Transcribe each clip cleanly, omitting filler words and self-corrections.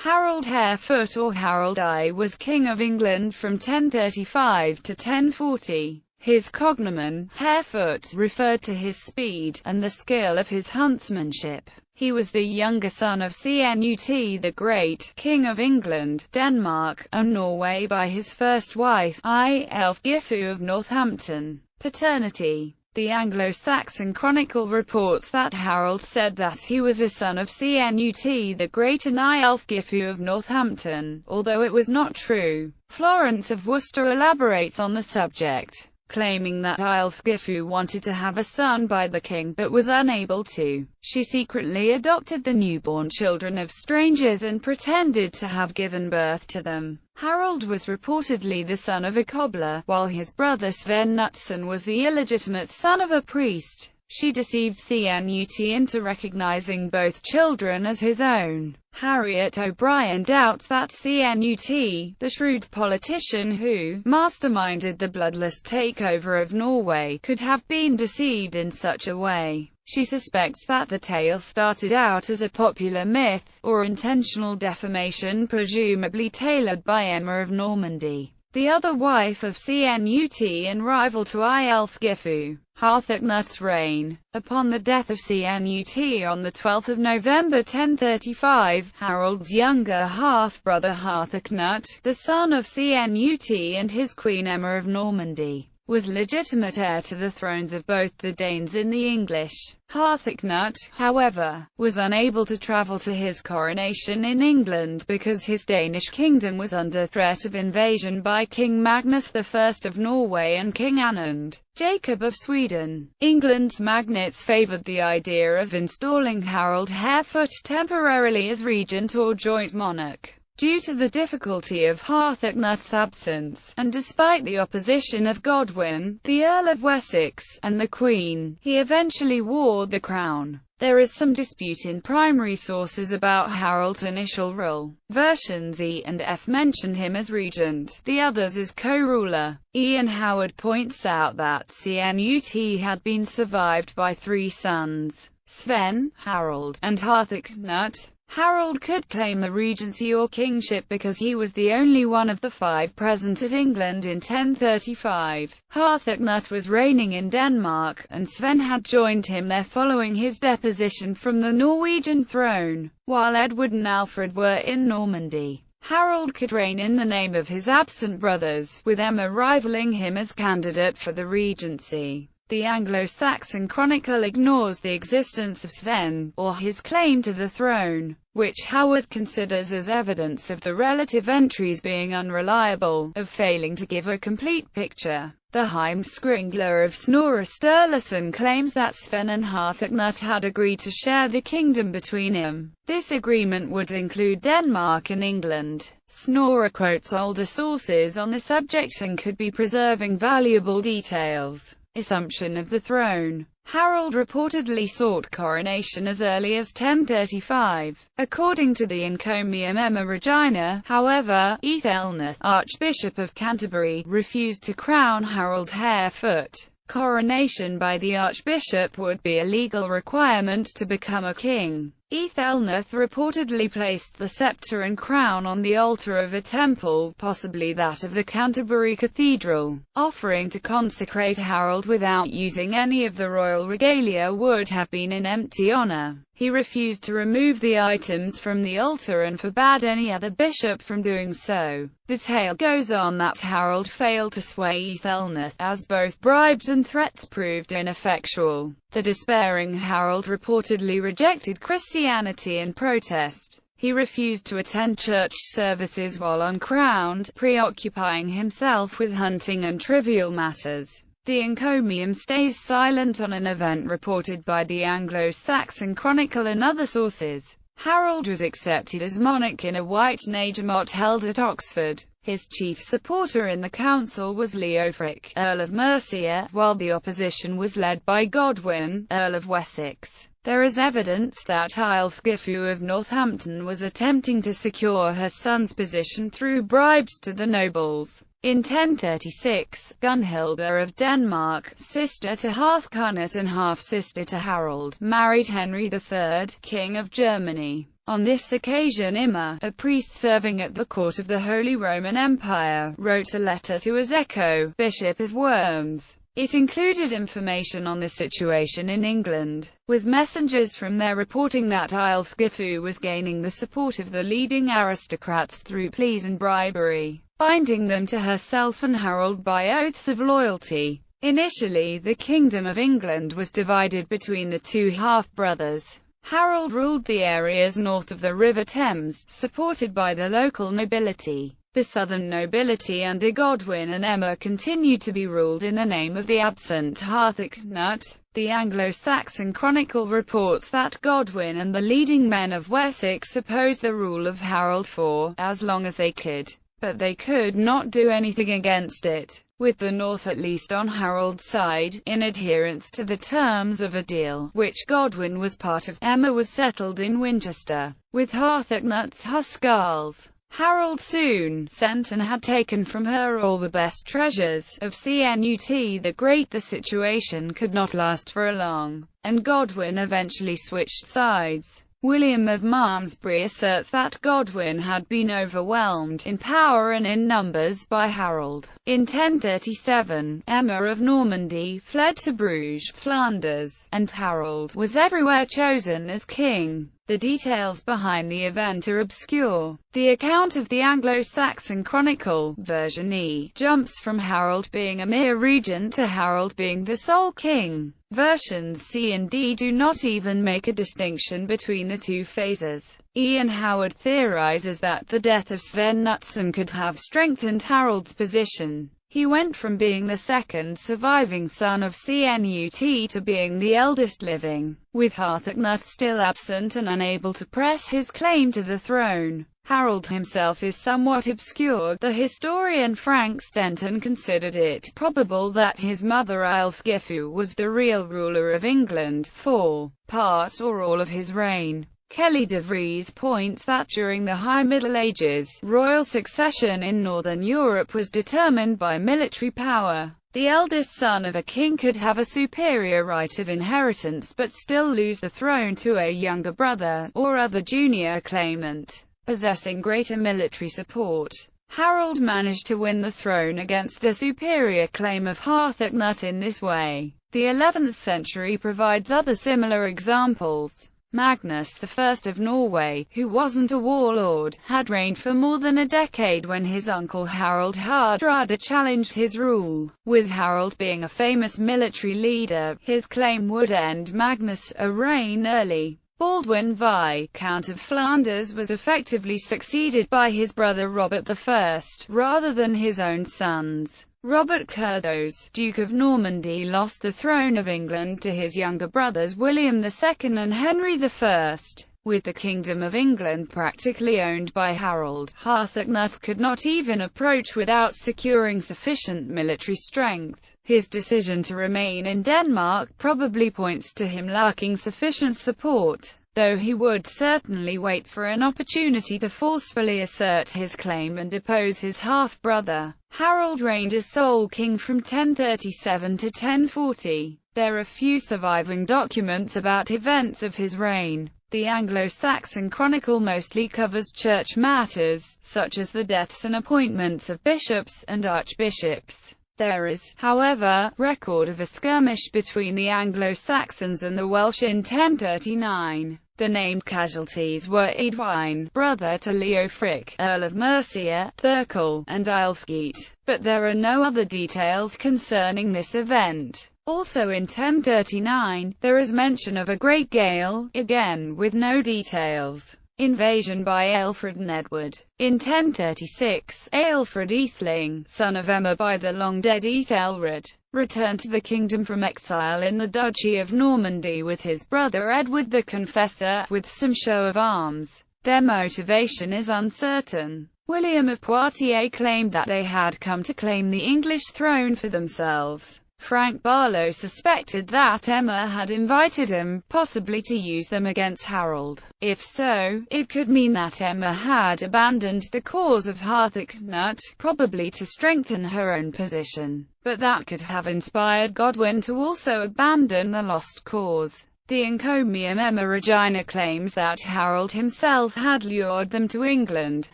Harold Harefoot, or Harold I, was King of England from 1035 to 1040. His cognomen, Harefoot, referred to his speed, and the skill of his huntsmanship. He was the younger son of Cnut the Great, King of England, Denmark, and Norway by his first wife, Ælfgifu of Northampton. Paternity. The Anglo-Saxon Chronicle reports that Harold said that he was a son of Cnut the Great and Ælfgifu of Northampton, although it was not true. Florence of Worcester elaborates on the subject, claiming that Ælfgifu wanted to have a son by the king, but was unable to. She secretly adopted the newborn children of strangers and pretended to have given birth to them. Harold was reportedly the son of a cobbler, while his brother Sven Knutsson was the illegitimate son of a priest. She deceived Cnut into recognizing both children as his own. Harriet O'Brien doubts that Cnut, the shrewd politician who masterminded the bloodless takeover of Norway, could have been deceived in such a way. She suspects that the tale started out as a popular myth, or intentional defamation presumably tailored by Emma of Normandy, the other wife of Cnut and rival to Ælfgifu. Harthacnut's reign. Upon the death of Cnut on 12 November 1035, Harold's younger half-brother Harthacnut, the son of Cnut and his queen Emma of Normandy, was legitimate heir to the thrones of both the Danes and the English. Harthacnut, however, was unable to travel to his coronation in England because his Danish kingdom was under threat of invasion by King Magnus I of Norway and King Anund Jacob of Sweden. England's magnates favoured the idea of installing Harold Harefoot temporarily as regent or joint monarch. Due to the difficulty of Harthacnut's absence, and despite the opposition of Godwin, the Earl of Wessex, and the Queen, he eventually wore the crown. There is some dispute in primary sources about Harold's initial rule. Versions E and F mention him as regent, the others as co-ruler. Ian Howard points out that Cnut had been survived by 3 sons, Sven, Harold, and Harthacnut. Harold could claim a regency or kingship because he was the only one of the 5 present at England in 1035. Harthacnut was reigning in Denmark, and Sven had joined him there following his deposition from the Norwegian throne, while Edward and Alfred were in Normandy. Harold could reign in the name of his absent brothers, with Emma rivaling him as candidate for the regency. The Anglo-Saxon Chronicle ignores the existence of Sven, or his claim to the throne, which Howard considers as evidence of the relative entries being unreliable, of failing to give a complete picture. The Heimskringla of Snorre Sturluson claims that Sven and Harthacnut had agreed to share the kingdom between them. This agreement would include Denmark and England. Snorre quotes older sources on the subject and could be preserving valuable details. Assumption of the throne. Harold reportedly sought coronation as early as 1035. According to the encomium Emma Regina, however, Æthelneth, Archbishop of Canterbury, refused to crown Harold Harefoot. Coronation by the Archbishop would be a legal requirement to become a king. Æthelneth reportedly placed the scepter and crown on the altar of a temple, possibly that of the Canterbury Cathedral. Offering to consecrate Harold without using any of the royal regalia would have been an empty honor. He refused to remove the items from the altar and forbade any other bishop from doing so. The tale goes on that Harold failed to sway Æthelneth, as both bribes and threats proved ineffectual. The despairing Harold reportedly rejected Christianity in protest. He refused to attend church services while uncrowned, preoccupying himself with hunting and trivial matters. The encomium stays silent on an event reported by the Anglo-Saxon Chronicle and other sources. Harold was accepted as monarch in a white nagemot held at Oxford. His chief supporter in the council was Leofric, Earl of Mercia, while the opposition was led by Godwin, Earl of Wessex. There is evidence that Ælfgifu of Northampton was attempting to secure her son's position through bribes to the nobles. In 1036, Gunhilda of Denmark, sister to Harthacnut and half-sister to Harold, married Henry III, King of Germany. On this occasion Emma, a priest serving at the court of the Holy Roman Empire, wrote a letter to Ezecho, Bishop of Worms. It included information on the situation in England, with messengers from there reporting that Ælfgifu was gaining the support of the leading aristocrats through pleas and bribery, binding them to herself and Harold by oaths of loyalty. Initially, the Kingdom of England was divided between the two half-brothers. Harold ruled the areas north of the River Thames, supported by the local nobility. The southern nobility under Godwin and Emma continued to be ruled in the name of the absent Harthacnut. The Anglo-Saxon Chronicle reports that Godwin and the leading men of Wessex opposed the rule of Harold for as long as they could, but they could not do anything against it, with the north at least on Harold's side, in adherence to the terms of a deal, which Godwin was part of. Emma was settled in Winchester, with Harthacnut's Huscarls. Harold soon sent and had taken from her all the best treasures of Cnut the Great. The situation could not last for long, and Godwin eventually switched sides. William of Malmesbury asserts that Godwin had been overwhelmed in power and in numbers by Harold. In 1037, Emma of Normandy fled to Bruges, Flanders, and Harold was everywhere chosen as king. The details behind the event are obscure. The account of the Anglo-Saxon Chronicle, version E, jumps from Harold being a mere regent to Harold being the sole king. Versions C and D do not even make a distinction between the two phases. Ian Howard theorizes that the death of Sven Knutsson could have strengthened Harold's position. He went from being the second surviving son of Cnut to being the eldest living, with Harthacnut still absent and unable to press his claim to the throne. Harold himself is somewhat obscure. The historian Frank Stenton considered it probable that his mother Ælfgifu was the real ruler of England for part or all of his reign. Kelly de Vries points that during the High Middle Ages, royal succession in Northern Europe was determined by military power. The eldest son of a king could have a superior right of inheritance but still lose the throne to a younger brother, or other junior claimant, possessing greater military support. Harold managed to win the throne against the superior claim of Harthacnut in this way. The 11th century provides other similar examples. Magnus I of Norway, who wasn't a warlord, had reigned for more than a decade when his uncle Harald Hardrada challenged his rule. With Harold being a famous military leader, his claim would end Magnus' reign early. Baldwin Viscount of Flanders was effectively succeeded by his brother Robert I, rather than his own sons. Robert Curthose, Duke of Normandy, lost the throne of England to his younger brothers William II and Henry I. With the Kingdom of England practically owned by Harold, Harthacnut could not even approach without securing sufficient military strength. His decision to remain in Denmark probably points to him lacking sufficient support, though he would certainly wait for an opportunity to forcefully assert his claim and depose his half-brother. Harold reigned as sole king from 1037 to 1040. There are few surviving documents about events of his reign. The Anglo-Saxon Chronicle mostly covers church matters, such as the deaths and appointments of bishops and archbishops. There is, however, record of a skirmish between the Anglo-Saxons and the Welsh in 1039. The named casualties were Edwine, brother to Leofric, Earl of Mercia, Thurkel, and Ælfgeat, but there are no other details concerning this event. Also in 1039, there is mention of a great gale, again with no details. Invasion by Alfred and Edward. In 1036, Alfred Atheling, son of Emma by the long-dead Ethelred, returned to the kingdom from exile in the Duchy of Normandy with his brother Edward the Confessor, with some show of arms. Their motivation is uncertain. William of Poitiers claimed that they had come to claim the English throne for themselves. Frank Barlow suspected that Emma had invited him, possibly to use them against Harold. If so, it could mean that Emma had abandoned the cause of Harthacnut, probably to strengthen her own position. But that could have inspired Godwin to also abandon the lost cause. The encomium Emma Regina claims that Harold himself had lured them to England,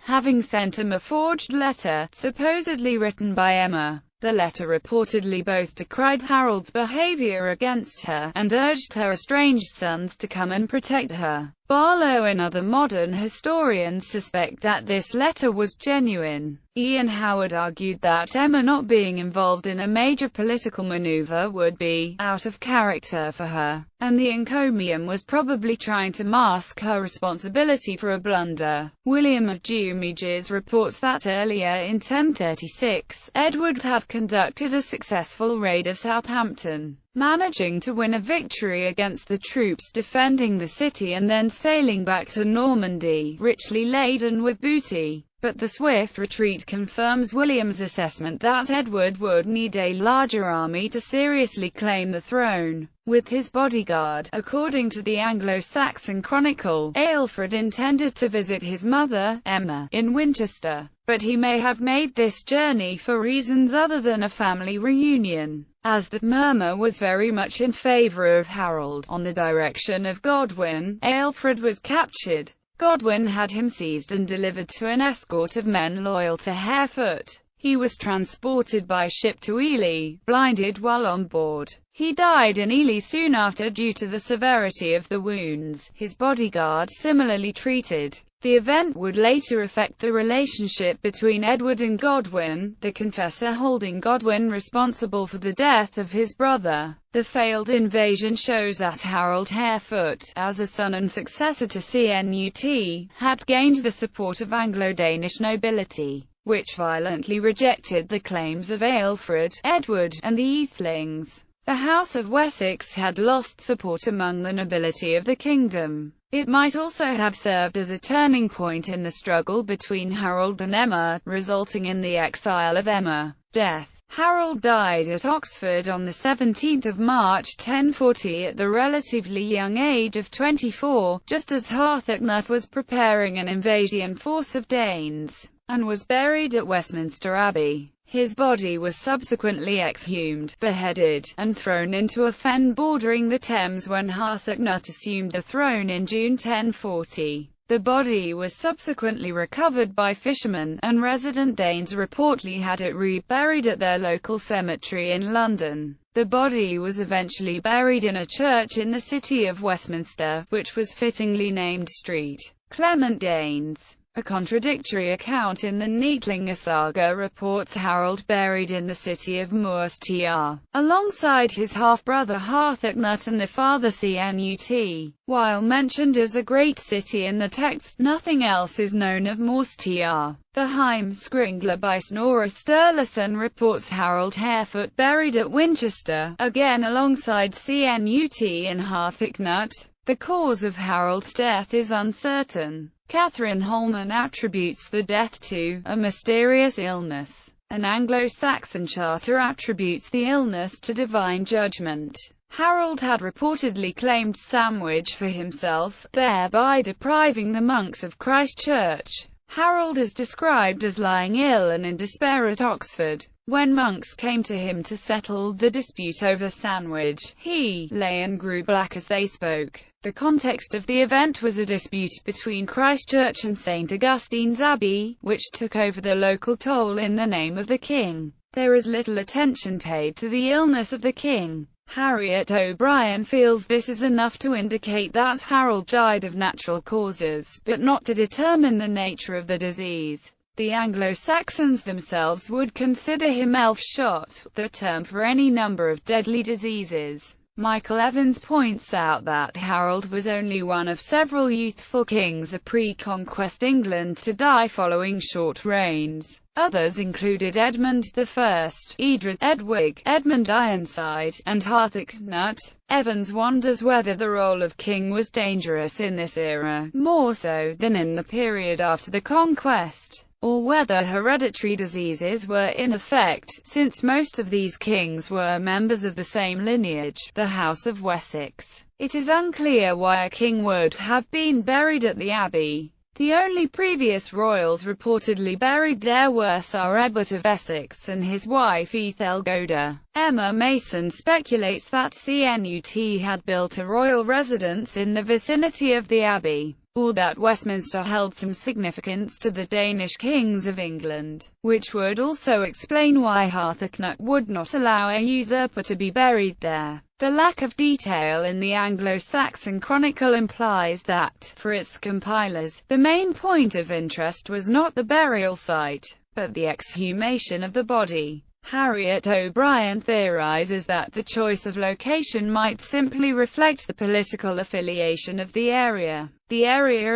having sent him a forged letter, supposedly written by Emma. The letter reportedly both decried Harold's behavior against her, and urged her estranged sons to come and protect her. Barlow and other modern historians suspect that this letter was genuine. Ian Howard argued that Emma not being involved in a major political maneuver would be out of character for her, and the encomium was probably trying to mask her responsibility for a blunder. William of Jumiges reports that earlier in 1036, Edward had conducted a successful raid of Southampton, managing to win a victory against the troops defending the city and then sailing back to Normandy, richly laden with booty. But the swift retreat confirms William's assessment that Edward would need a larger army to seriously claim the throne. With his bodyguard, according to the Anglo-Saxon Chronicle, Alfred intended to visit his mother, Emma, in Winchester, but he may have made this journey for reasons other than a family reunion, as the murmur was very much in favour of Harold. On the direction of Godwin, Alfred was captured. Godwin had him seized and delivered to an escort of men loyal to Harefoot. He was transported by ship to Ely, blinded while on board. He died in Ely soon after due to the severity of the wounds, his bodyguard similarly treated. The event would later affect the relationship between Edward and Godwin, the Confessor holding Godwin responsible for the death of his brother. The failed invasion shows that Harold Harefoot, as a son and successor to Cnut, had gained the support of Anglo-Danish nobility, which violently rejected the claims of Alfred, Edward, and the Ethelings. The House of Wessex had lost support among the nobility of the kingdom. It might also have served as a turning point in the struggle between Harold and Emma, resulting in the exile of Emma. Death. Harold died at Oxford on 17 March 1040 at the relatively young age of 24, just as Harthacnut was preparing an invasion force of Danes, and was buried at Westminster Abbey. His body was subsequently exhumed, beheaded, and thrown into a fen bordering the Thames when Harthacnut assumed the throne in June 1040. The body was subsequently recovered by fishermen, and resident Danes reportedly had it reburied at their local cemetery in London. The body was eventually buried in a church in the city of Westminster, which was fittingly named St. Clement Danes. A contradictory account in the Neatlinger saga reports Harold buried in the city of Moorstr, alongside his half-brother Harthacnut and the father Cnut. While mentioned as a great city in the text, nothing else is known of Moorstr. The Heimskringla by Snorre Sturluson reports Harold Harefoot buried at Winchester, again alongside Cnut and Harthacnut. The cause of Harold's death is uncertain. Catherine Holman attributes the death to a mysterious illness. An Anglo-Saxon charter attributes the illness to divine judgment. Harold had reportedly claimed Sandwich for himself, thereby depriving the monks of Christ Church. Harold is described as lying ill and in despair at Oxford. When monks came to him to settle the dispute over Sandwich, he lay and grew black as they spoke. The context of the event was a dispute between Christ Church and St. Augustine's Abbey, which took over the local toll in the name of the king. There is little attention paid to the illness of the king. Harriet O'Brien feels this is enough to indicate that Harold died of natural causes, but not to determine the nature of the disease. The Anglo-Saxons themselves would consider him elf-shot, the term for any number of deadly diseases. Michael Evans points out that Harold was only one of several youthful kings of pre-conquest England to die following short reigns. Others included Edmund I, Edred, Edwig, Edmund Ironside, and Harthacnut. Evans wonders whether the role of king was dangerous in this era, more so than in the period after the conquest, or whether hereditary diseases were in effect, since most of these kings were members of the same lineage, the House of Wessex. It is unclear why a king would have been buried at the abbey. The only previous royals reportedly buried there were Sir Edward of Essex and his wife Ethelgoda. Emma Mason speculates that CNUT had built a royal residence in the vicinity of the abbey, or that Westminster held some significance to the Danish kings of England, which would also explain why Harthacnut would not allow a usurper to be buried there. The lack of detail in the Anglo-Saxon Chronicle implies that, for its compilers, the main point of interest was not the burial site, but the exhumation of the body. Harriet O'Brien theorizes that the choice of location might simply reflect the political affiliation of the area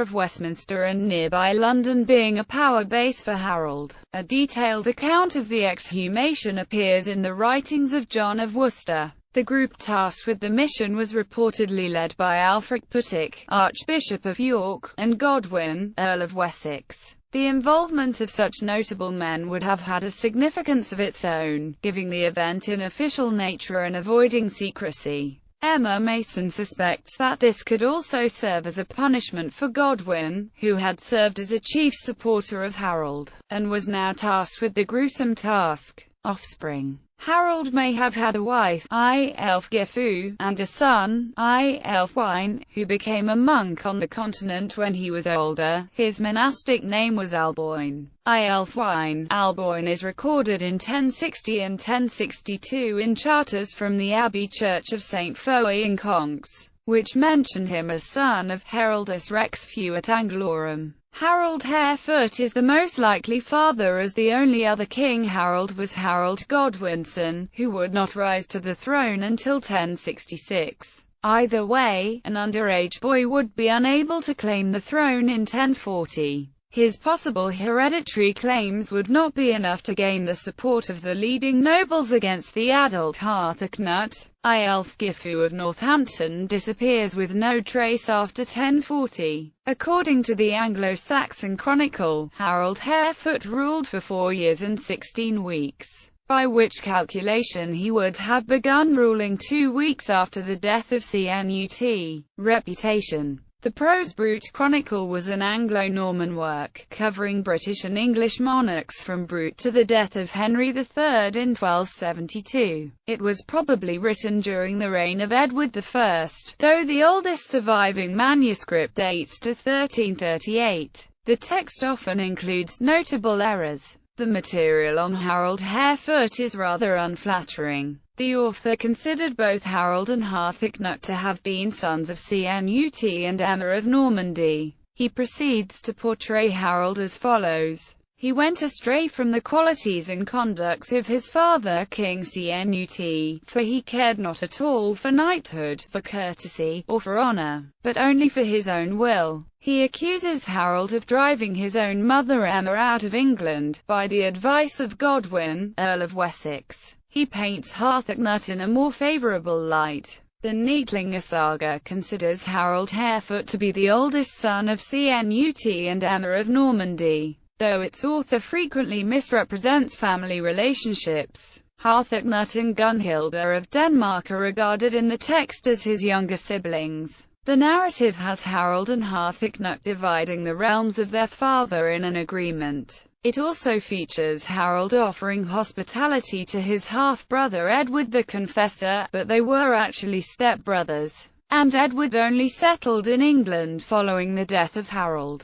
of Westminster and nearby London being a power base for Harold. A detailed account of the exhumation appears in the writings of John of Worcester. The group tasked with the mission was reportedly led by Alfred Puttick, Archbishop of York, and Godwin, Earl of Wessex. The involvement of such notable men would have had a significance of its own, giving the event an official nature and avoiding secrecy. Emma Mason suspects that this could also serve as a punishment for Godwin, who had served as a chief supporter of Harold, and was now tasked with the gruesome task. Offspring. Harold may have had a wife, Ælfgifu, and a son, Ælfwine, who became a monk on the continent when he was older. His monastic name was Alboin. Ælfwine. Alboin is recorded in 1060 and 1062 in charters from the Abbey Church of St. Foy in Conques, which mention him as son of Heraldus Rex Fuit Anglorum. Harold Harefoot is the most likely father, as the only other King Harold was Harold Godwinson, who would not rise to the throne until 1066. Either way, an underage boy would be unable to claim the throne in 1040. His possible hereditary claims would not be enough to gain the support of the leading nobles against the adult Harthacnut. Ælfgifu of Northampton disappears with no trace after 1040. According to the Anglo-Saxon Chronicle, Harold Harefoot ruled for 4 years and 16 weeks, by which calculation he would have begun ruling 2 weeks after the death of Cnut. Reputation. The Prose Brute Chronicle was an Anglo-Norman work, covering British and English monarchs from Brute to the death of Henry III in 1272. It was probably written during the reign of Edward I, though the oldest surviving manuscript dates to 1338. The text often includes notable errors. The material on Harold Harefoot is rather unflattering. The author considered both Harold and Harthacnut to have been sons of Cnut and Emma of Normandy. He proceeds to portray Harold as follows. He went astray from the qualities and conduct of his father King Cnut, for he cared not at all for knighthood, for courtesy, or for honour, but only for his own will. He accuses Harold of driving his own mother Emma out of England, by the advice of Godwin, Earl of Wessex. He paints Harthacnut in a more favourable light. The Neatlinger saga considers Harold Harefoot to be the oldest son of Cnut and Emma of Normandy, though its author frequently misrepresents family relationships. Harthacnut and Gunhilda of Denmark are regarded in the text as his younger siblings. The narrative has Harold and Harthacnut dividing the realms of their father in an agreement. It also features Harold offering hospitality to his half-brother Edward the Confessor, but they were actually step-brothers, and Edward only settled in England following the death of Harold.